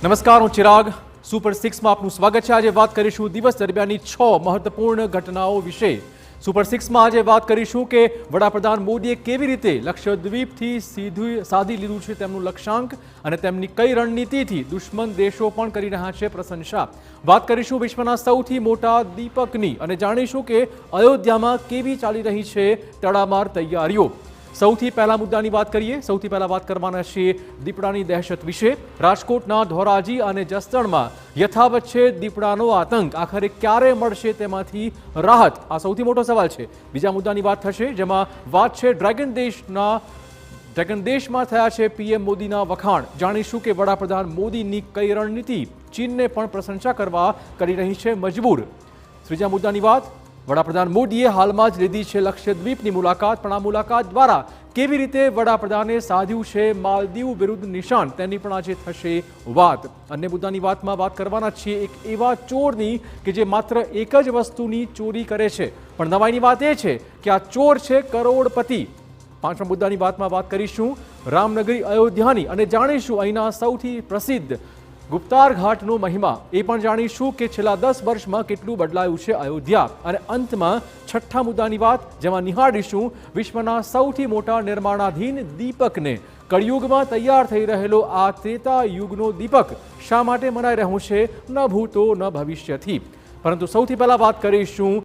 નમસ્કાર, હું ચિરાગ. સુપર 6માં આપનું સ્વાગત છે. આજે વાત કરીશું દિવસ દરમિયાનની 6 મહત્વપૂર્ણ ઘટનાઓ વિશે. સુપર 6માં આજે વાત કરીશું કે વડાપ્રધાન મોદીએ કેવી રીતે લક્ષદ્વીપથી સાધી લીધું છે તેમનું લક્ષ્યાંક અને તેમની કઈ રણનીતિથી દુશ્મન દેશો પણ કરી રહ્યા છે પ્રશંસા. વાત કરીશું વિશ્વના સૌથી મોટા દીપકની અને જાણીશું કે અયોધ્યામાં કેવી ચાલી રહી છે તડામાર તૈયારીઓ. સૌથી પહેલા મુદ્દાની વાત કરીએ. સૌથી પહેલા વાત કરવાના છીએ દીપડાની દહેશત વિશે. રાજકોટના ધોરાજી અને જસદણમાં યથાવત છે દીપડાનો આતંક. આખરે ક્યારે મળશે તેમાંથી રાહત? આ સૌથી મોટો સવાલ છે. બીજા મુદ્દાની વાત થશે જેમાં વાત છે ડ્રેગન દેશમાં થયા છે પીએમ મોદીના વખાણ. જાણીશું કે વડાપ્રધાન મોદીની કઈ રણનીતિ ચીનને પણ પ્રશંસા કરવા કરી રહી છે મજબૂર. ત્રીજા મુદ્દાની વાત, વડાપ્રધાન મોદીએ હાલમાં જ લીધી છે લક્ષદ્વીપની મુલાકાત, પણ આ મુલાકાત દ્વારા કેવી રીતે વડાપ્રધાને સાધ્યું છે માલદીવ વિરુદ્ધ નિશાન તેની પણ આજે થશે વાત. અન્ય મુદ્દાની વાતમાં વાત કરવાના છીએ એક એવા ચોરની કે જે માત્ર એક જ વસ્તુની ચોરી કરે છે, પણ નવાઈની વાત એ છે કે આ ચોર છે કરોડપતિ. પાંચમા મુદ્દાની વાતમાં વાત કરીશું રામનગરી અયોધ્યાની અને જાણીશું અહીંના સૌથી પ્રસિદ્ધ ગુપ્તાર ઘાટનો મહિમા. એ પણ જાણીશું કે છેલ્લા 10 વર્ષમાં કેટલું બદલાયું છે અયોધ્યા. અને અંતમાં છઠ્ઠા મુદ્દાની વાત જેમાં નિહાળીશું વિશ્વના સૌથી મોટા નિર્માણાધીન દીપકને. કળિયુગમાં તૈયાર થઈ રહેલો આ ત્રેતા યુગનો દીપક શા માટે મનાઈ રહ્યો છે ન ભૂતો ન ભવિષ્યથી. પરંતુ સૌથી પહેલા વાત કરીશું